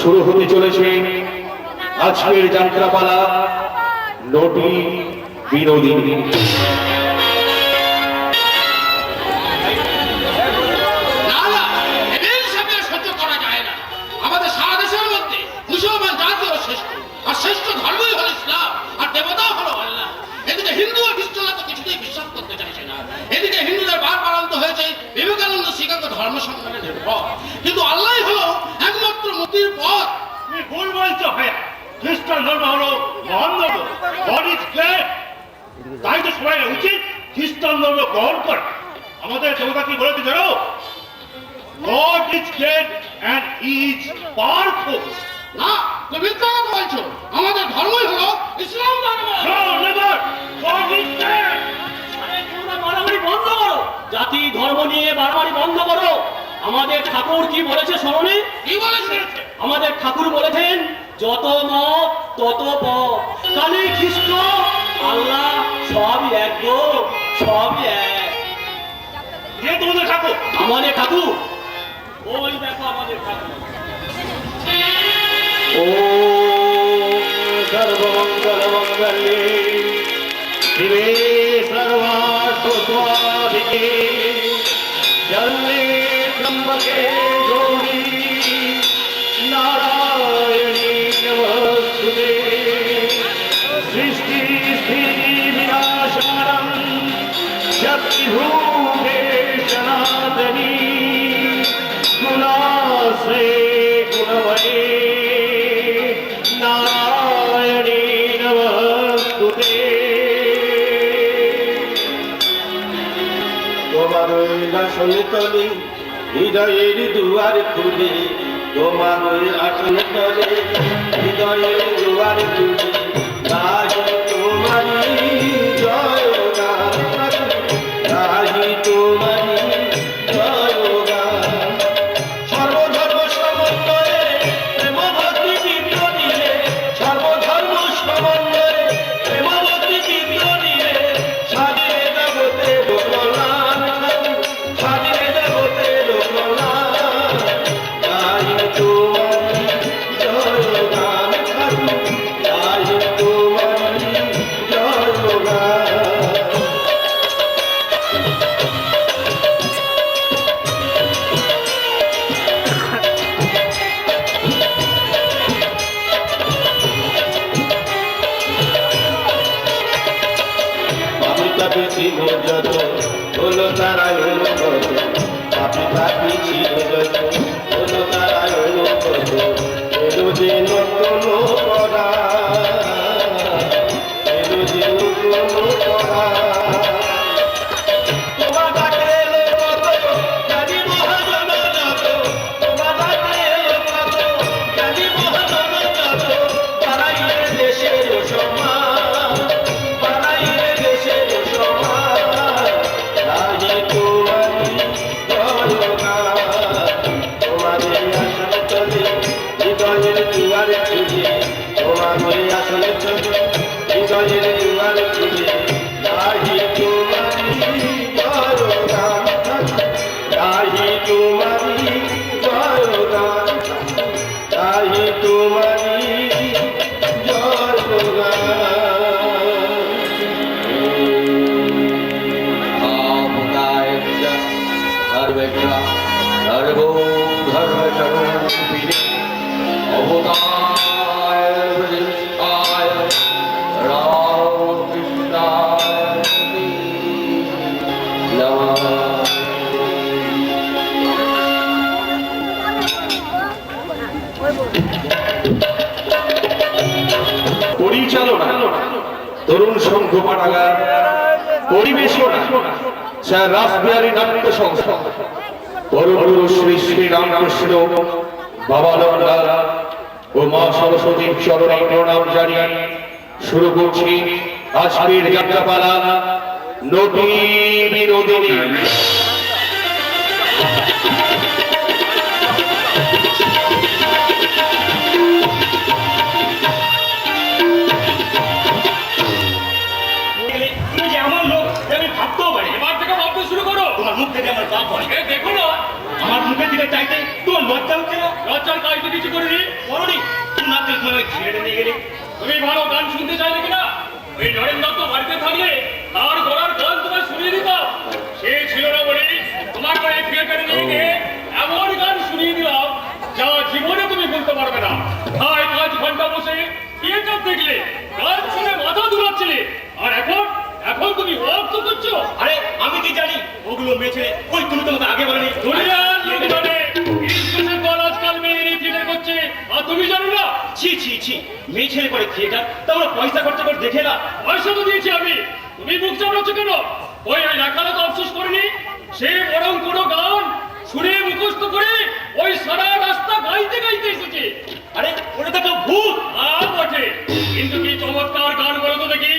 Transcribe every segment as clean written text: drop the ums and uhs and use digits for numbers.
শুরু হতে চলেছে আজকের যাত্রাপালা নটি বিনোদিনী। শ্রেষ্ঠ ধর্মই হল ইসলাম, আর দেবতা হলো আল্লাহ। এদিকে হিন্দু আর খ্রিস্টানরা তো কিছুতেই বিশ্বাস করতে চাইছে না। এদিকে হিন্দুদের বারবার আনন্দ হয়েছে বিবেকানন্দ শিকাগো ধর্ম সম্মেলনের পর, কিন্তু আল্লাহ হলো একমাত্র মুক্তির পথ। তুমি ভুল বলছো ভাইয়া, খ্রিস্টান ধর্ম হলো মহান ধর্ম, গড ইজ গ্রেট। তাই তো সবাই উচিত খ্রিস্টান ধর্ম গ্রহণ করে। আমাদের দেবতা কি বলেছে জানো? God is great and is powerful. না, তুমি মিথ্যা কথা বলছো। আমাদের ধর্মই হলো ইসলাম ধর্ম। মারামারি বন্ধ করো, জাতি ধর্ম নিয়ে মারামারি বন্ধ করো। আমাদের ঠাকুর কি বলেছে স্মরণে? কি বলেছে? আমাদের ঠাকুর বলেছেন যত মত তত পথ। কালী খ্রিস্ট আল্লাহ সবই এক গো, সবই এক। কে তোমাদের ঠাকুর? আমাদের ঠাকুর ওই দেখো আমাদের ঠাকুর। ॐ सर्वमङ्गलमङ्गल्ये शिवे सर्वार्थसाधिके शरण्ये त्र्यम्बके गौरी नारायणी नमोस्तुते। सृष्टिस्थितिविनाशानं शक्तिभूते सनातनी गुणाश्रे गुणमये नारायणी नमोस्तुते। তোমার ওই আসন তলে হৃদয়ের দুয়ার খুলে, তোমার ওই আসন তলে হৃদয়ের দুয়ার খুলে, রাজি তোমারি জয় গান, রাজি তোমারি জয় গান। সর্বধর্ম সমন্বয়ে প্রেম ভক্তি চিত্র দিলে, সর্বধর্ম সমন্বয়ে প্রেম ভক্তি চিত্র দিলে, স্বাধীন জগতে লোকলান, স্বাধীন জগতে লোকলান। গাই তোমারি জয় গান, গাই তোমারি জয় গান। পাপি তাপি ছিল যত হলো তারাই হলো কত, পাপি তাপি ছিল যত হলো তারাই হলো কত। এলো যে নতুন পড়া, এলো যে নতুন পড়া। তোমার ডাকে এলো কত জ্ঞানী মহাজন যত, তোমার ডাকে এলো কত জ্ঞানী মহাজন যত। বাড়াইলে দেশের সম্মান, বাড়াইলে দেশের সম্মান। রাজি তোমারি জয় গান, তোমাদের আসন চলে হৃদয়ের দুয়ার খুলে, তোমার আসন চলে হৃদয়ের দুয়ার খুলে। রাজি তোমারি জয় গান, রাজি তোমারি জয় গান, রাজি তোমারি জয় গান। পরিচালনা তরুণ সংঘ পাঠাগার, পরিবেশনা স্যার রাসবিহারী নাট্য সংস্থা, পরমগুরু শ্রী শ্রী রামকৃষ্ণ বাবানন্দা ও মা সরস্বতীর চরণে প্রণাম জানিয়ে শুরু করছি আজকের যাত্রাপালা নটি বিনোদিনী। মুখ থেকে আমার পাপ হয়। দেখো না আমার মুখের দিকে চাইতে তোমার লজ্জা হচ্ছে না? লজ্জার কাজটি কিছু করিনি। করনি? তুমি মাত্র তোমার ছেড়ে নিয়ে গেলে। তুমি ভালো গান শুনতে চাইলে কিনা? ওই নরেন্দ্র তো বাড়িতে থাকলে তার গলার গান তোমায় শুনিয়ে দিতাম। সে ছিল না বলে তোমাকে এই থিয়েটারে নিয়ে গিয়ে এমন গান শুনিয়ে দিলাম যা জীবনে তুমি বলতে পারবে না। তাই 5 ঘন্টা বসে থিয়েটার দেখলে, গান শুনে মাথা দুলাচ্ছিলে, আর এখন এখন তুমি রক্ত করছো। আরে আমি কি জানি ওগুলো মেছে? ওই তুমি তোমাকে আগে বলেনি? দুনিয়ার লোক জানে ইংলিশের দল আজকাল মেয়ে নিয়ে থিয়েটার করছে, আর তুমি জানো না? ছি ছি ছি, মেয়ে ছেলে করে থিয়েটার, তোমরা পয়সা খরচা করে দেখে না? পয়সা তো দিয়েছি আমি, তুমি মুখ চাপড়াচ্ছ কেন? ওই লেখাটা তো আফসোস করেনি, সে বরং কোনো গান শুনে মুখস্থ করে ওই সারা রাস্তা গাইতে গাইতে এসেছে। আরে ওটা তো একটা ভূত। আর বটে, কিন্তু কি চমৎকার গান বলো তো দেখি।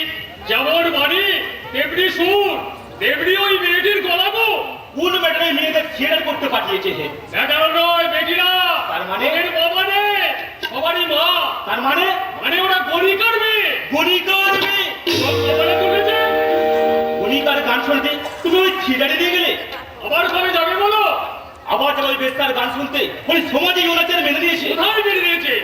যেমন বাণী তেমনি সুর, তেমনি ওই মেয়েটির গলা গো। কোন ম্যাটারে মেয়েদের থিয়েটার করতে পাঠিয়েছে হে? ব্যাটার নয়, বেটিরা। তার মানে? ওদের বাবা নেই, সবারই মা। তার মানে? মানে ওরা গণিকার মেয়ে। গণিকার মেয়ে। সব কপালে তুলেছে। গণিকার গান শুনতে তুমি ওই থিয়েটারে দিয়ে গেলে? আবার কবে যাবে বলো? আবার যাবে ওই বেস্তার গান শুনতে? বলি সমাজে এই অনাচার মেনে নিয়েছে। কোথায় বেরিয়ে দিয়েছে?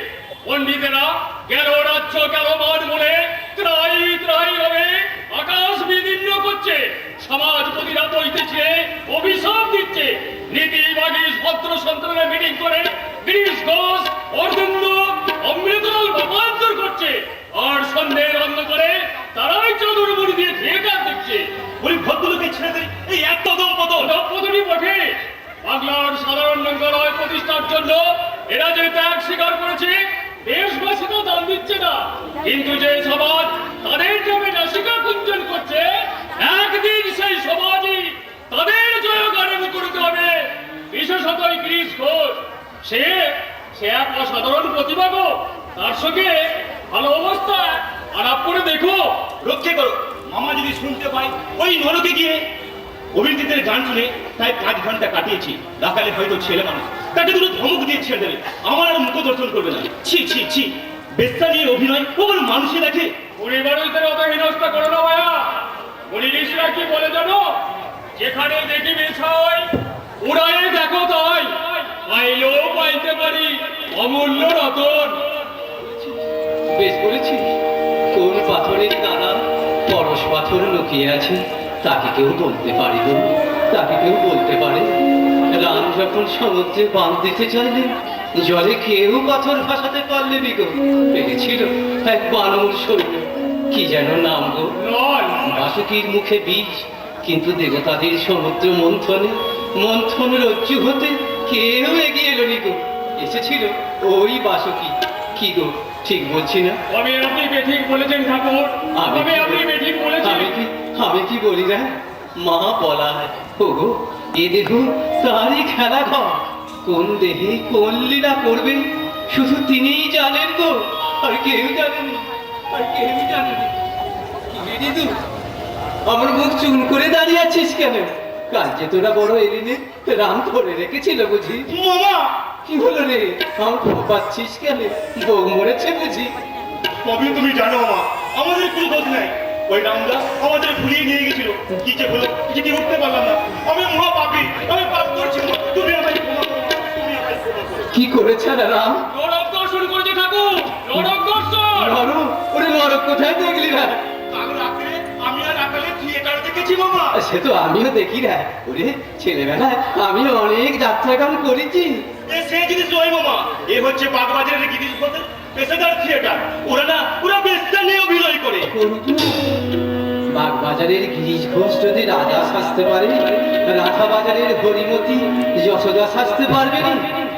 পণ্ডিতেরা গেল রাজ্য গেল মান বলে ত্রাই ত্রাই হবে আকাশ বিদীর্ণ করছে, সমাজপতিরা বইতেছে, অভিশাপ দিচ্ছে, নীতি বাগিস ভদ্র সন্তানের মিটিং করে গিরিশ ঘোষ, অরবিন্দ, অমৃতলাল বাবান্তর করছে, আর সন্ধ্যের অন্ধকারে তারাই চাদর মুড়ি দিয়ে থিয়েটার দেখছে। বলি ভদ্রলোকে ছেড়ে দেয় এই এক কদম পদম। পদপদটি বটে। বাংলার সাধারণ লোকালয় প্রতিষ্ঠার জন্য এরা যে ত্যাগ স্বীকার করেছে, দেশবাসী তো দান দিচ্ছে না, কিন্তু যে সমাজ তাদের জমি নাসিকা কুঞ্জন করছে, একদিন সেই সমাজই তাদের জয়গানে মুখরিত হবে। বিশেষত এই গিরিশ ঘোষ, সে এক অসাধারণ প্রতিভা গো। তার সঙ্গে ভালো অবস্থায় আলাপ করে দেখো। রক্ষে করো, মামা যদি শুনতে পাই ওই নরকে গিয়ে অভিজিতের গান শুনে তাই 5 ঘন্টা কাটিয়েছি। রাখালে হয়তো ছেলে মানুষ, তাকে দুটো ধমক দিয়ে ছেড়ে দেবে, আমার আর মুখ দর্শন করবে না। ছি ছি ছি, বেস্তা নিয়ে অভিনয় ওর মানুষে দেখে। পরিবারের অত হেনস্থা করো না ভাইয়া। পুলিশরা কি বলে জানো? যেখানে দেখি বিষয় উড়ায়ে দেখো তাই, পাইলেও পাইতে পারি অমূল্য রতন। বেশ বলেছি, কোন পাথরের দানা পরশ পাথর লুকিয়ে আছে তাকে কেউ বলতে পারে গো, তাকে কেউ বলতে পারে। রাম যখন সমুদ্রে বাঁধ দিতে চাইলেন, জলে কেউ পাথর ভাসাতে পারলে বিগো? পেরেছিল এক বানর সৈন্য, কি যেন নাম গো? নয়, বাসুকির মুখে বিষ, কিন্তু দেবতাদের সমুদ্র মন্থনে মন্থন রজ্জু হতে কেউ এগিয়ে এলো নিগো। এসেছিল ওই বাসুকি। কি গো, ঠিক বলছি না? তবে আপনি বেঠিক বলেছেন ঠাকুর, তবে আপনি বেঠিক বলেছেন। আমি কি বলি না? মা বলা হয় ওগো, এ দেহ তারই খেলা ঘর, কোন দেহে কোন লীলা করবে শুধু তিনিই জানেন গো, আর কেউ জানেন, আর কেউ জানেন। কি রে দিদু, আমার মুখ চুন করে দাঁড়িয়ে আছিস কেন? কাল যে তোরা বড় এলিনে রাম ধরে রেখেছিল বুঝি? মামা কি হলো রে, আমার পাচ্ছিস কেন? বউ মরেছে বুঝি? সবই তুমি জানো মামা, আমাদের কোনো দোষ নাই। ওই রামদা আমাদের ভুলিয়ে নিয়ে গেছিল, কি যে হলো কিছু উঠতে পারলাম না। আমি মহা পাপী, আমি পাপ করছি মা। তুমি আমায় ক্ষমা করো, তুমি আমায় ক্ষমা করো। কি করেছে না রাম? নরক দর্শন করেছে ঠাকুর, নরক দর্শন। নরক? ওরে নরক কোথায় দেখলি না? কাল রাত্রে আমি আর আকালে থিয়েটার দেখেছি মামা। সে তো আমিও দেখি না। ওরে ছেলেবেলায় আমি অনেক যাত্রা গান করেছি। সে জিনিস নয় মামা, এ হচ্ছে বাগবাজারের গিরিশ ঘোষের পেশাদার থিয়েটার। ওরা বেস্তা নিয়ে অভিনয় করে। বাগবাজারের গিরিশ ঘোষ যদি রাজা সাজতে পারে, রাধা বাজারের হরিমতি যশোদা সাজতে পারবে না?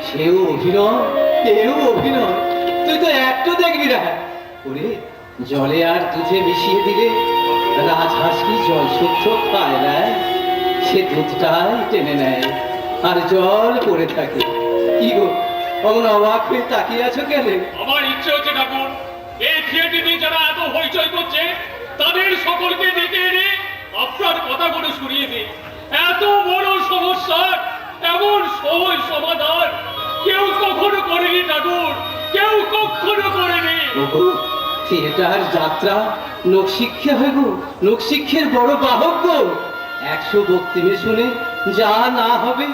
সেও অভিনয়, এও অভিনয়। তুই তো একটু দেখবি না। ওরে জলে আর দুধে মিশিয়ে দিলে রাজহাঁস কি জল শুদ্ধ খায় না? সে দুধটাই টেনে নেয় আর জল পড়ে থাকে। কি গো, অমন অবাক হয়ে তাকিয়ে আছো কেন? আমার ইচ্ছে হচ্ছে ঠাকুর, এই থিয়েটারে যারা এত হইচই করছে তাদের সকলকে ডেকে এনে আপনার কথাগুলো শুনিয়ে দিন। এত বড় সমস্যার এমন সহজ সমাধান কেউ কখনো করেনি ঠাকুর, কেউ কখনো করেনি। ওগো, থিয়েটার যাত্রা লোকশিক্ষা হয় গো, লোকশিক্ষের বড় বাহক গো। 100 বক্তৃতা শুনে যা না হবে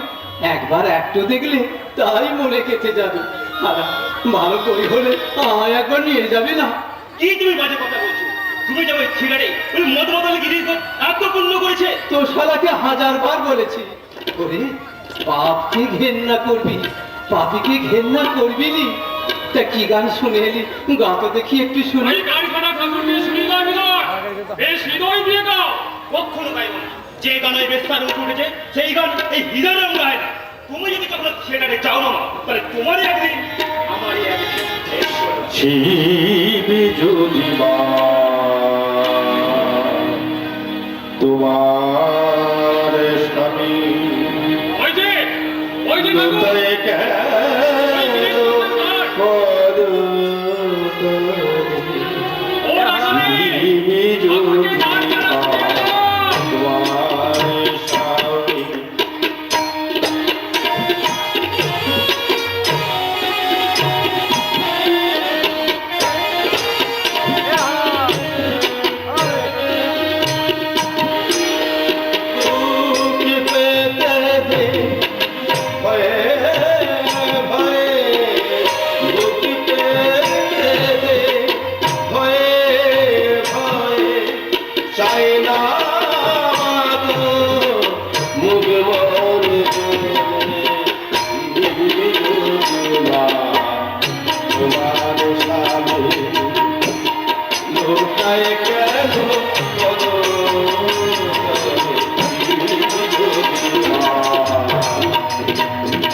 একবার একটু দেখলে তাই মনে কেটে যাবে। আর ভালো করে হলে আমায় একবার নিয়ে যাবে না? কি তুমি বাজে কথা বলছো? তুমি যাবে ছেলেরে ওই মদ বদলে গিরিশ এত পূর্ণ করেছে। তো শালাকে 1000বার বলেছি, ওরে পাপকে ঘেন্না করবি, পাপিকে ঘেন্না করবি নি। তা কি গান শুনে এলি, গা তো দেখি একটু শুনে। ওই গান শোনা ঠাকুর নিয়ে শুনি না মিলন, বেশ হৃদয় দিয়ে গাও। কখনো গাইব না। যে গানে বেস্তার উঠে উঠেছে সেই গান এই হৃদয়ের গায় না। তুমি যদি কখনো ছেলেটাকে চাও না তাহলে তোমারই একদিন আমারই একদিন শেষ হবে। শিব যদি মা তোমার স্বামী ওই যে ঠাকুর, হৃদয়ে কেন করো ও রাখালি, শিব যদি আমাকে ডাক মা জানাচ্ছে।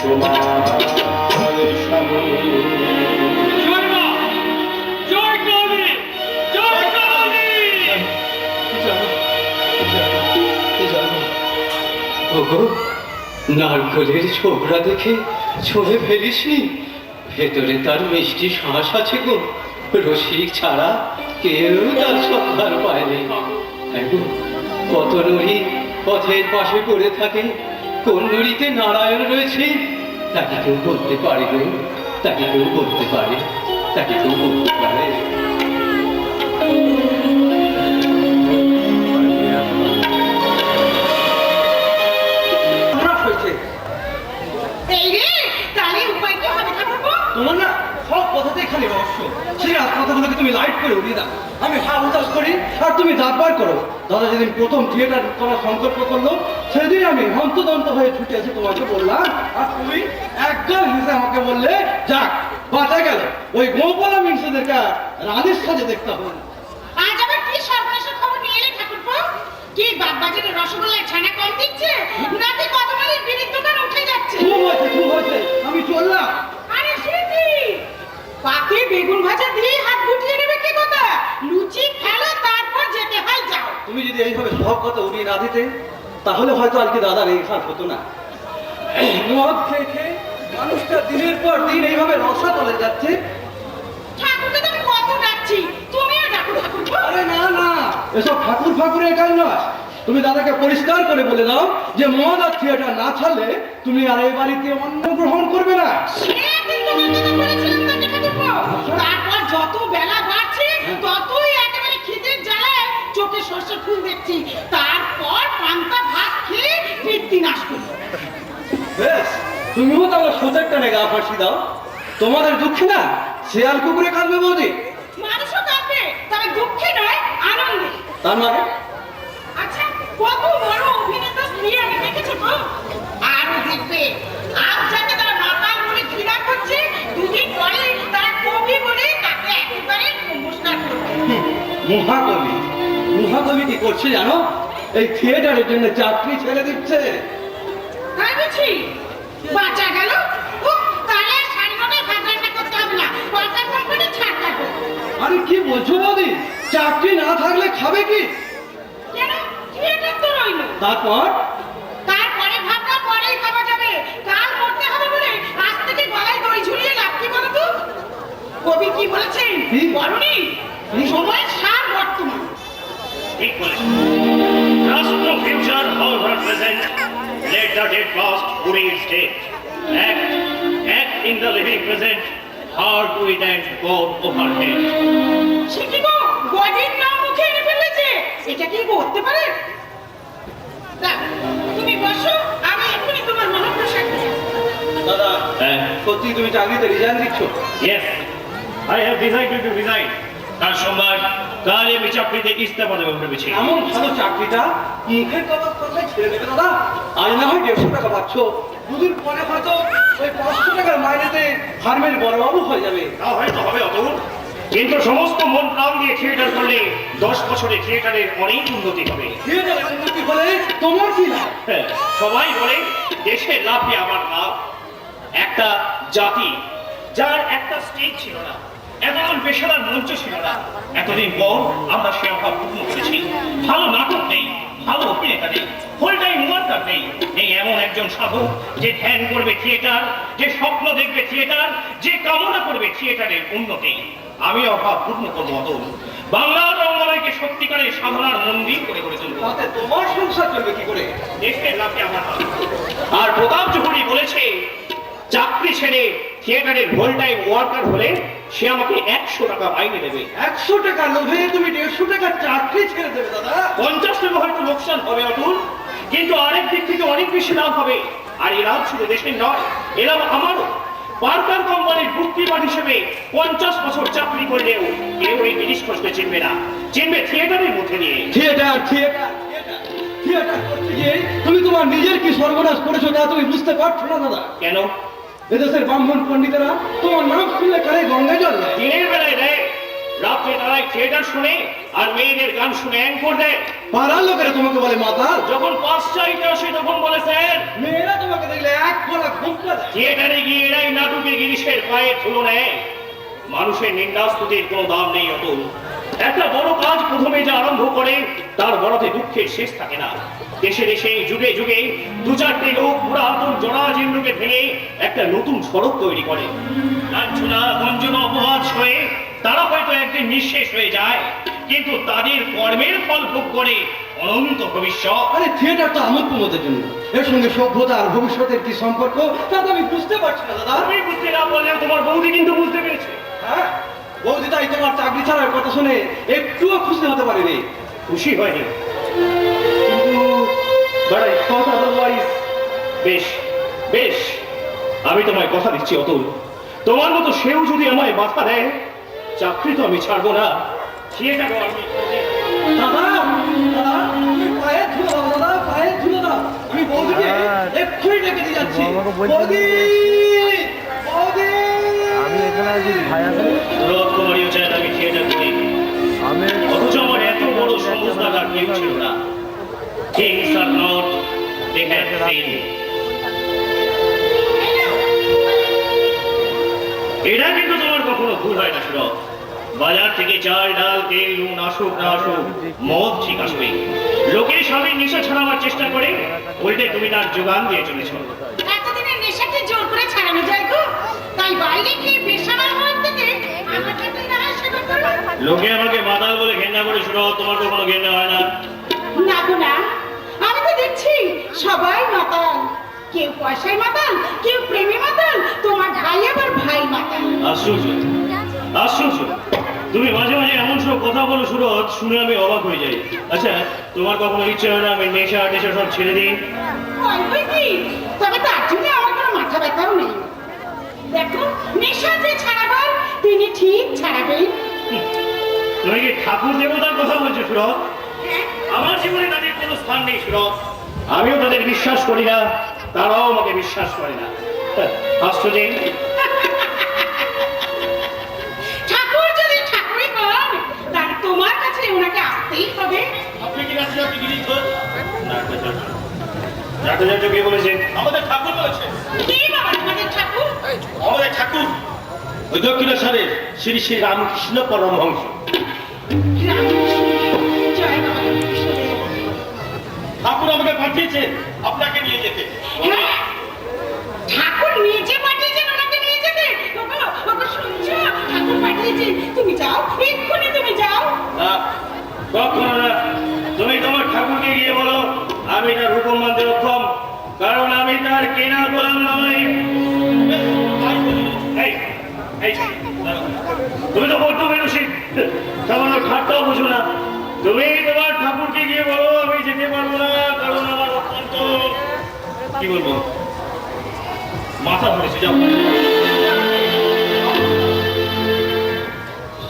তোমার স্বামী জয় মা, জয় কালী, জয় কালী। ওগো, নারকলের ছোবড়া দেখে ছুঁয়ে ফেলিসনি, ভেতরে তার মিষ্টি শ্বাস আছে গো। রসিক ছাড়া কেউ তার সন্ধান পায়নি। দেখো, কত নুড়ি পথের পাশে পড়ে থাকে, কোন নুড়িতে নারায়ণ রয়েছে তাকে কেউ বলতে পারে গো, তাকে কেউ বলতে পারে, তাকে কেউ বলতে পারে। খারাপ হয়েছে এই রে, তাহলে উপায় কি হবে ঠাকুরপো? তোমার না সব কথাতেই খালি রহস্য। সেই কথাগুলোকে তুমি লাইট করে উড়িয়ে দাও, আমি হা উদাস করি আর তুমি দাঁত বার করো। দাদা যেদিন প্রথম থিয়েটার করার সংকল্প করলো সেদিন আমি হন্তদন্ত হয়ে ছুটে এসে তোমাকে বললাম, আর তুমি একদম হেসে আমাকে বললে যাক বাঁচা গেল, ওই গোপালা মিংসদেরকে রানীর সাজে দেখতে হবে না। আজ আবার কি সর্বনাশের খবর নিয়ে এলে ঠাকুরপো? কি বাগবাজারের রসগোল্লায় ছানা কম দিচ্ছে, নাকি কদমালির বিড়ির দোকান উঠে যাচ্ছে? খুব হয়েছে, আমি চললাম। আরে সে কি, পাতে বেগুন ভাজা দিয়ে হাত গুটিয়ে নেবে কি কথা? লুচি খেলো, তারপর যেতে হয় যাও। তুমি যদি এইভাবে সব কথা উড়িয়ে না দিতে তাহলে হয়তো আজকে দাদার এই খাত হতো না। মদ খেয়ে খেয়ে মানুষটা দিনের পর দিন এইভাবে রসা চলে যাচ্ছে। ঠাকুরকে তো আমি কত ডাকছি, তুমিও ডাকো ঠাকুরপো। আরে না না, এসব ঠাকুর ফাকুরের কাজ নয়। তুমি দাদাকে পরিষ্কার করে বলে দাও যে মদ আর থিয়েটার না ছাড়লে তুমি আর এই বাড়িতে অন্ন গ্রহণ করবে না। সে কিন্তু কথা বলেছিলাম তাকে ঠাকুরপো। তারপর যত বেলা বাড়ছে ততই একেবারে খিদের জ্বালায় চোখে সর্ষে ফুল দেখছি। তারপর পান্তা ভাত খেয়ে বৃত্তি নাশ করবো। বেশ, তুমিও তাহলে সোজের টানে গা ফাঁসি দাও। তোমাদের দুঃখে না শেয়াল কুকুরে কাঁদবে বৌদি। মানুষও কাঁদবে, তবে দুঃখে নয়, আনন্দে। তার মানে আচ্ছা, কত বড় অভিনেতা স্ত্রী আমি দেখেছি তো। আরো দেখবে, আজ যাকে তারা মাতাল বলে ঘৃণা করছে, দুদিন পরে তারা কবি বলে তাকে একেবারে নমস্কার করবে। মহাকবি মহাকবি কি করছে জানো? এই থিয়েটারের জন্য চাকরি ছেড়ে দিচ্ছে। তাই বুঝি? বাঁচা গেল। উফ, তাহলে আর 9:30 ভাত রান্না করতে হবে না, কলকাতা কোম্পানি ছাড় কাটবে। আরে কি বলছো বৌদি? চাকরি না থাকলে খাবে কি? কেন? থিয়েটার তো রইল। তারপর তারপরে ভাবনা পরেই খাওয়া যাবে। কাল করতে হবে বলে আজ থেকে গলায় দড়ি ঝুলিয়ে লাভ কি বলো তো? কবি কি বলেছেন কি? বলনি? সময় সার বর্তমান। ঠিক বলেছো। রাষ্ট্র future however present, let the dead past remain state. Act in the living present, heart with and God overhead. সে কি গো, গদির নাম মুখে এনে ফেলেছে। এটা কি করতে পারে? তুমি বসো, আমি এখনই তোমার মহাপ্রসাদ দাদা হ্যাঁ সত্যি তুমি চাকরিতে রিজাইন দিচ্ছ? Yes I have decided to resign. কাল সোমবার কাল আমি চাকরিতে ইস্তফা দেবো ভেবেছি। এমন ভালো চাকরিটা মুখের কথায় ছেড়ে দেবে দাদা? আজ না হয় 150 টাকা পাচ্ছ, দুদিন পরে হয়তো ওই 500 টাকার মাইনেতে ফার্মের বড়বাবু হয়ে যাবে। তা হয়তো হবে অতুল, কিন্তু সমস্ত মন প্রাণ দিয়ে থিয়েটার করলে 10 বছরে থিয়েটারের অনেক উন্নতি হবে। থিয়েটারের উন্নতি হলে তোমার কি লাভ? হ্যাঁ, সবাই বলে দেশের লাভে আমার লাভ। একটা জাতি যার একটা স্টেজ ছিল না, এমন পেশাদার মঞ্চ ছিল না, এতদিন পর আমরা সে অভাব পূর্ণ করেছি। ভালো নাটক নেই, ভালো অভিনেতা নেই, ফুল টাইম ওয়ার্কার নেই, নেই এমন একজন সাধক যে ধ্যান করবে থিয়েটার, যে স্বপ্ন দেখবে থিয়েটার, যে কামনা করবে থিয়েটারের উন্নতি। আমি অভাব পূর্ণ করবো অতুল। বাংলার রঙ্গময়কে সত্যিকারের সাধনার মন্দির করে গড়ে তুলবো। তাতে তোমার সংসার চলবে কি করে? দেশের লাভে আমার লাভ। আর প্রতাপ চৌধুরী বলেছে চাকরি ছেড়ে থিয়েটারের ফুল টাইম ওয়ার্কার হলে সে আমাকে 100 টাকা মাইনে দেবে। 100 টাকা লোভে তুমি 150 টাকা চাকরি ছেড়ে দেবে দাদা? 50 টাকা হয়তো লোকসান হবে অতুল, কিন্তু আরেক দিক থেকে অনেক বেশি লাভ হবে। আর এই লাভ শুধু দেশের নয়, এ লাভ আমারও। পার্কার কোম্পানির বুদ্ধিমান হিসেবে 50 বছর চাকরি করলেও কেউ এই জিনিস কষ্টে চিনবে না, চিনবে থিয়েটারের মধ্যে দিয়ে। থিয়েটার থিয়েটার থিয়েটার করতে গিয়ে তুমি তোমার নিজের কি সর্বনাশ করেছো তা তুমি বুঝতে পারছো না দাদা? কেন? এদেশের ব্রাহ্মণ পণ্ডিতেরা তোমার নাম শুনলে কারে গঙ্গা জল দেয়। দিনের বেলায় দেয়, রাত্রে তারাই থিয়েটার শুনে আর মেয়েদের গান শুনে অ্যাঙ্কর দেয়। পাড়ার লোকেরা তোমাকে বলে মাতাল, যখন 5 চাইতে আসে তখন বলে স্যার। মেয়েরা তোমাকে দেখলে এক ফোঁটা ঘুমটা দেয়। থিয়েটারে গিয়ে এরাই নাটকে গিরিশের পায়ে ধুলো নেয়। মানুষের নিন্দাস্তুতির কোনো দাম নেই অতুল। একটা বড় কাজ প্রথমে যে আরম্ভ করে তার বড়তে দুঃখের শেষ থাকে না। দেশে দেশে যুগে যুগে 2-4টে লোক পুরাতন জরাজীর্ণকে ভেঙে একটা নতুন সড়ক তৈরি করে। লাঞ্ছনা গঞ্জনা অপবাদ হয়ে তারা হয়তো একদিন নিঃশেষ হয়ে যায়, কিন্তু তাদের কর্মের ফল ভোগ করে অনন্ত ভবিষ্যৎ। আরে থিয়েটার তো আমোদ প্রমোদের জন্য, এর সঙ্গে সভ্যতা আর ভবিষ্যতের কি সম্পর্ক তা তো আমি বুঝতে পারছি না দাদা। আমি বুঝতে না পারলেও তোমার বৌদি কিন্তু বুঝতে পেরেছে। হ্যাঁ, বৌদি তাই তোমার চাকরি ছাড়ার কথা শুনে একটুও খুশি হতে পারিনি। খুশি হয়নি, কিন্তু but I thought otherwise। বেশ বেশ, আমি তোমায় কথা দিচ্ছি অতুল, তোমার মতো সেও যদি আমায় বাধা দেয়, চাকরি তো আমি ছাড়বো না। থিয়েটারও আমি দাদা দাদা তুমি পায়ে ধুলো দাও দাদা, পায়ে ধুলো দাও। আমি বৌদিকে এক্ষুনি ডেকে দিয়ে যাচ্ছি। বৌদি বৌদি আমি এখানে আছি ভাইয়া রোদ কুমারীও চায় আমি থিয়েটার করি, আমি অথচ আমার এত বড় সমস্যা আর কেউ ছিল না। Things are not they have been। এটা কিন্তু তোমার কখনো ভুল হয় না সুরভ। বাজার থেকে চাল ডাল তেল নুন আসুক না আসুক, মদ ঠিক আসবে। লোকে স্বামীর নেশা ছাড়াবার চেষ্টা করে, উল্টে তুমি তার যোগান দিয়ে চলেছ। এতদিনের নেশাকে জোর করে ছাড়ানো যায় গো, তাই বাইরে গিয়ে বেসামাল হওয়ার থেকে আমাকে তুই না হয় সেবা করো। লোকে আমাকে মাতাল বলে ঘেন্না করে সুরভ, তোমার কখনো ঘেন্না হয় না? না গো না, আমি তো দেখছি সবাই মাতাল, কেউ পয়সায় মাতাল, কেউ প্রেমে মাতাল, তোমার ভাই আবার ভাই মাতাল। আশ্চর্য আশ্চর্য, তুমি মাঝে মাঝে এমন সব কথা বলো সুরজ, শুনে আমি অবাক হয়ে যাই। আচ্ছা, তোমার কখনো ইচ্ছে হয় না আমি নেশা টেশা সব ছেড়ে দিই? বলবই কি, তবে তার জন্য আমার কোনো মাথা ব্যথাও নেই। দেখো, নেশা যে ছাড়াবার তিনি ঠিক ছাড়াবেন। তুমি কি ঠাকুর দেবতার কথা বলছো সুরজ? আমার জীবনে তাদের কোনো স্থান নেই সুরজ। আমিও তাদের বিশ্বাস করি না, তারাও আমাকে বিশ্বাস করে না। আশ্চর্য। ঠাকুর যদি ঠাকুরই হন, তাহলে তোমার কাছে ওনাকে আসতেই হবে। আপনি কি রাত্রে আপনি গিরিশ ঘোষ? ডাক্তার কে বলেছে? আমাদের ঠাকুর বলেছে। কে বাবা তোমাদের ঠাকুর? আমাদের ঠাকুর ওই দক্ষিণেশ্বরের শ্রী শ্রী রামকৃষ্ণ পরমহংস। রামকৃষ্ণ, জয় বাবা রামকৃষ্ণদেব। ঠাকুর আমাকে পাঠিয়েছেন আপনাকে নিয়ে যেতে। হ্যাঁ, ঠাকুর নিজে পাঠিয়েছেন ওনাকে নিয়ে যেতে। ওগো, ওগো শুনছো? ঠাকুর পাঠিয়েছেন, তুমি যাও, এক্ষুনি তুমি যাও। না, কখনো না। তুমি তোমার ঠাকুরকে গিয়ে বলো আমি তার হুকুম মানতে অক্ষম, কারণ আমি তার কেনা গোলাম নই। এই, এই, তুমি তো বড্ড বেরোসি, সামান্য ঠাট্টাও বুঝো না। তুমি তোমার ঠাকুরকে গিয়ে বলো আমি যেতে পারবো না, কারণ আমার অত্যন্ত কি বলবো মাথা ধরেছে, যাও।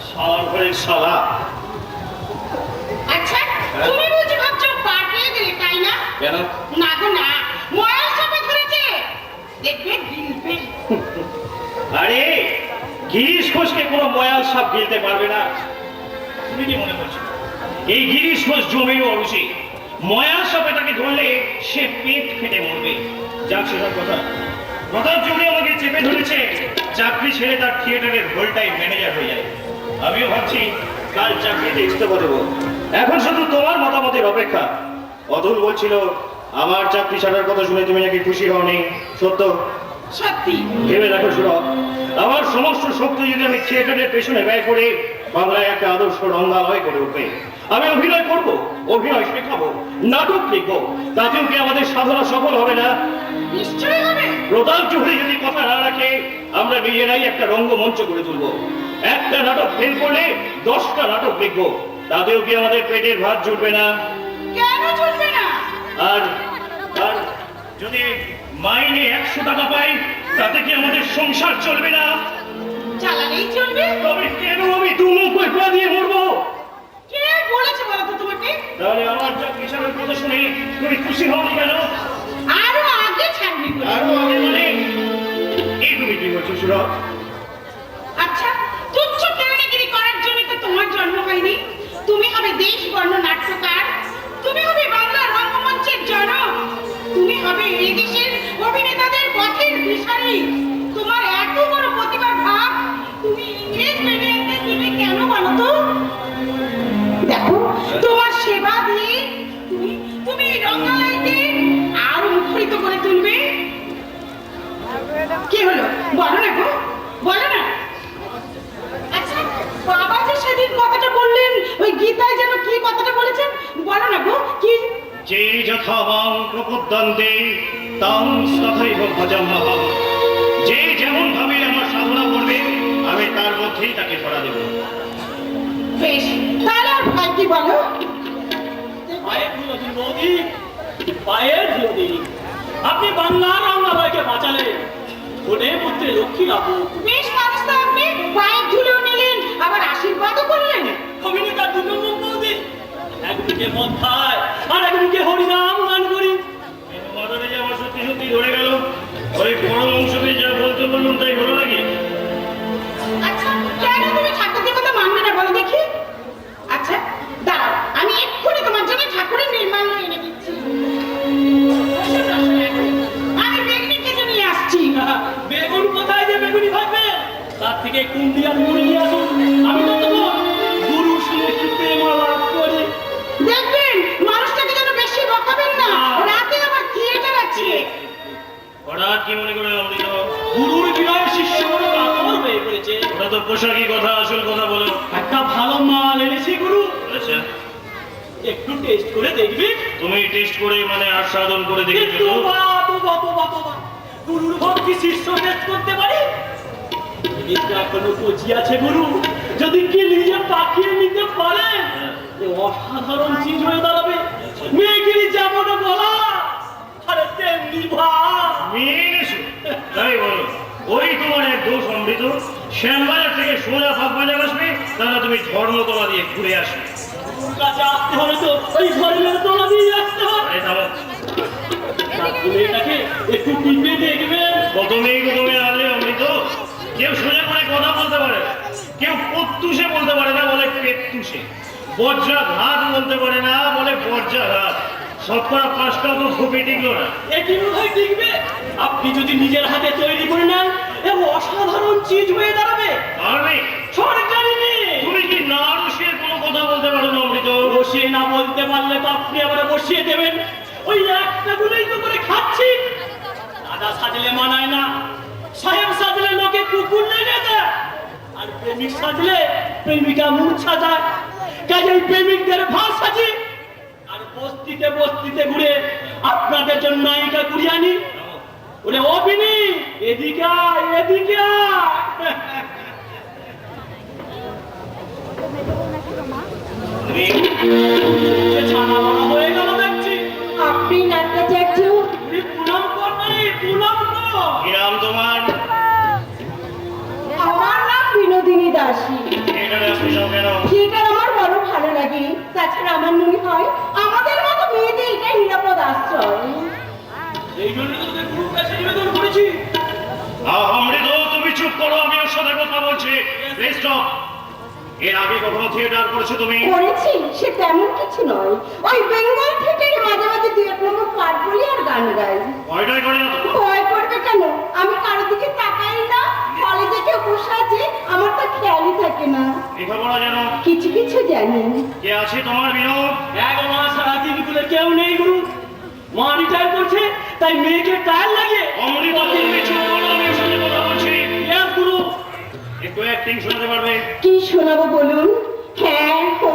শালার ঘরের শালা। আচ্ছা তুমি বুঝি ভাবছো পার পেয়ে গেলে তাই না? কেন? না গো না, ময়াল সাপে ধরেছে, দেখবে গিলবে। আরে গিরিশ ঘোষকে কোনো ময়াল সাপ গিলতে পারবে না। তুমি কি মনে করছো এই গিরিশ ঘোষ জমির অরুষি? ময়াল সাপে তাকে ধরলে সে পেট ফেটে মরবে। যাক সেটার কথা। প্রতাপ চৌধুরী আমাকে চেপে ধরেছে, চাকরি ছেড়ে তার থিয়েটারের হোল টাইম ম্যানেজার হয়ে যায়। আমিও ভাবছি কাল চাকরিতে ইস্তফা দেবো। এখন শুধু তোমার মতামতের অপেক্ষা। অতুল বলছিল আমার চাকরি ছাড়ার কথা শুনে তুমি নাকি খুশি হওনি, সত্য? সত্যি। ভেবে দেখো সুরভ, আমার সমস্ত শক্তি যদি আমি থিয়েটারের পেছনে ব্যয় করে বাংলায় একটা আদর্শ রঙ্গালয় করে উঠবে। আমি অভিনয় করব, অভিনয় শেখাবো, নাটক লিখবো, তাতেও কি আমাদের সাধনা সফল হবে না? নিশ্চয়ই হবে। প্রধান চৌধুরী যদি কথা না রাখে আমরা নিজেরাই একটা রঙ্গমঞ্চ করে তুলবো। একটা নাটক ফেল করলে 10টা নাটক লিখবো, তাতেও কি আমাদের পেটের ভাত জুটবে না? কেন চলবে না? আর আর যদি মাইনে 100 টাকা পাই, তাতে কি আমাদের সংসার চলবে না? চালালেই চলবে। তবে কেন আমি দু মুখ পয়সা দিয়ে মরবো? কে বলেছে বলো তো তোমাকে? তাহলে আমার চাকরি ছাড়ার কথা শুনে তুমি খুশি হওনি কেন? আরো আগে ছাড়বি বলে। আরো আগে মানে এই তুমি কি বলছো সুরভ? আচ্ছা তুচ্ছ কেরানিগিরি করার জন্য তো তোমার জন্ম হয়নি। তুমি হবে দেশ বর্ণ নাট্যকার, তুমি হবে বাংলা রঙ্গমঞ্চের জনক, তুমি হবে এই দেশের অভিনেতাদের পথের দিশারি। তোমার এত বড় প্রতিভার ভাব তুমি ইংরেজ মিডিয়ামে দিবে কেন বলো তো? দেখো তোমার সেবা দিয়ে তুমি তুমি রঙ্গালয়কে আরো মুখরিত করে তুলবে। কি হলো বলো না গো, বলো না। আচ্ছা বাবা যে সেদিন কথাটা বললেন, ওই গীতায় যেন কি কথাটা বলেছেন বলো না গো, কি? যে যথা মাং প্রপদ্যন্তে তাং তথৈব ভজাম্যহম। যে যেমন ভাবে আমার সাধনা করবে আমি তার মধ্যেই তাকে ধরা দেব। বেশ তাহলে আর ভাই কি বলো? পায়ের ধুলো দিন বৌদি, পায়ের ধুলো দিন। আপনি বাংলার রঙ্গালয়কে বাঁচালেন, ধনে পুত্রে লক্ষ্মী লাভ। বেশ মানুষ তো আপনি, পায়ের ধুলো নিলেন আবার আশীর্বাদও করলেন। অভিনেতার দুটো মুখ বৌদি, একদিকে মদ খায় আর একদিকে হরিনাম গান করি। মাথাটা যে আমার সত্যি সত্যি ধরে গেল, ওই বড় অংশকে যা বলতে বললাম তাই হলো নাকি? আচ্ছা কেন তুমি ঠাকুরের কথা মানবে না বলো দেখি? আচ্ছা দাঁড়াও, আমি এক্ষুনি তোমার জন্য ঠাকুরের নির্মাল্য এনে দিচ্ছি। আমি বেগনি কেটে নিয়ে আসছি। বেগুন কোথায় যে বেগুনি থাকবে, তার থেকে কুন্দি আর মুড়ি নিয়ে আসুন। আমি তো তখন গুরু শুনে একটু প্রেম আলাপ করি। দেখবেন মানুষটাকে যেন বেশি বকাবেন না, রাতে আমার থিয়েটার আছে। হঠাৎ কি মনে করে অমৃত? গুরুর বিনয় শিষ্য বড় কাতর হয়ে পড়েছে। ওটা তো পোশাকি কথা, আসল কথা বলো। একটা ভালো মাল এনেছি গুরু, আচ্ছা একটু টেস্ট করে দেখবি? তুমি টেস্ট করে মানে আস্বাদন করে দেখেছো একটু তো? বাবা, গুরুর ভক্তি শিষ্য টেস্ট করতে পারি? জিনিসটা এখনো কচি আছে গুরু, যদি কি নিজে পাকিয়ে নিতে পারে এ অসাধারণ চিজ হয়ে দাঁড়াবে। মেয়েগিরি যেমন গলা আরে তেমনি ভাব। নিয়ে গেছো তাই বলো? ওই তোমার এক দোষ অমৃত, শ্যামবাজার থেকে সোজা ফাঁকবাজার আসবে, তাহলে তুমি ধর্মতলা দিয়ে ঘুরে আসবে। গুরুর কাছে আসতে হলে তো ওই ঘরের তলা দিয়ে আসতে হবে। আরে থামো, এটাকে একটু টিপে দেখবে। প্রথমেই আনলে অমৃত। কেউ সোজা করে কথা বলতে পারে, কেউ প্রত্যুষে বলতে পারে না, বলে পেটতুষে। বজ্রাঘাত বলতে পারে না, বলে বজ্রাঘাত। শতকরা 5টা তো খুবই টিকলো না। এটি বোধহয় টিকবে। আপনি যদি নিজের হাতে তৈরি করে নেন এ অসাধারণ চিজ হয়ে দাঁড়াবে। পারবে? সরকারি মেয়ে তুমি কি না রসিয়ে কোনো কথা বলতে পারো না অমৃত? বসিয়ে না বলতে পারলে তো আপনি আবার বসিয়ে দেবেন। ওই একটা গুলোই তো করে খাচ্ছি। দাদা সাজলে মানায় না, সাহেব সাজলে লোকে কুকুর লেগে যায়, আর প্রেমিক সাজলে প্রেমিকা মূর্ছা যায়। কাজেই প্রেমিকদের ভার সাজি আর বস্তিতে বস্তিতে ঘুরে আপনাদের জন্য নায়িকা ঘুরিয়ে আনি। ওরে অভিনী এদিকে আয়, এদিকে আয়। তুমি ছানা বড়া হয়ে গেল দেখছি। আপনি নাট্য একটু প্রণাম করবেন, প্রণাম কর। কিরাম তোমার আসি। থিয়েটারে আসতে চাও কেন? থিয়েটার আমার বড় ভালো লাগে। তাছাড়া আমার মনে হয় আমাদের মতো মেয়েদের এটাই নিরাপদ আশ্রয়। এই জন্য তো তোদের গুরুর কাছে নিবেদন করেছি। অমৃত, তুমি চুপ করো, আমি ওর সাথে কথা বলছি। Please stop. এর আগে কখনো থিয়েটার করেছো তুমি? করেছি, সে তেমন কিছু নয়। ওই বেঙ্গল থিয়েটারে মাঝে মাঝে দু এক নম্বর পাঠ বলি আর গান গাই। ভয়টাই করে না তো? ভয় করবে কেন? আমি কারো দিকে তাকাই না, ফলে যে কেউ বসে আছে আমার তো খেয়ালই থাকে না। লেখাপড়া জানো? কিছু কিছু জানি। কে আছে তোমার বিনোদ? এক মাস সারা দিন গুলো কেউ নেই গুরু। মা রিটায়ার করছে, তাই মেয়েকে টায়ার লাগে। অমৃত, তুমি চুপ করো, আমি ওর সাথে কথা বলছি। ইয়াস গুরু। একটু অ্যাক্টিং শোনাতে পারবে? কি শোনাবো বলুন? হ্যাঁ, হো,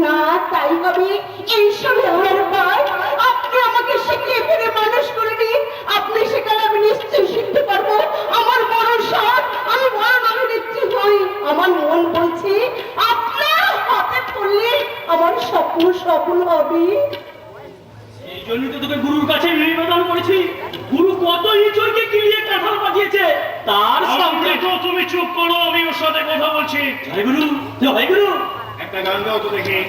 না, তাই হবে, এইসবই আমার পাঠ। আপনি আমাকে শিখিয়ে ফেলে মানুষ করে দিন, আপনি শেখালে আমি নিশ্চয়ই শিখতে পারবো। আমার বড় শখ, আমি বড় অভিনেত্রী হই। আমার মন বলছে আপনার হাতে পড়লে আমার স্বপ্ন সফল হবে। এই জন্যই তো তোকে গুরুর কাছে নিবেদন করেছি। গুরু কত ইঁচড়কে কিলিয়ে কাঁঠাল পাঠিয়েছে তার সামনে। অমৃত, তুমি চুপ করো, আমি ওর সাথে কথা বলছি। জয় গুরু, জয় গুরু। একটা গান গাও তো দেখি।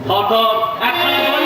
ধর ধর একখানা গান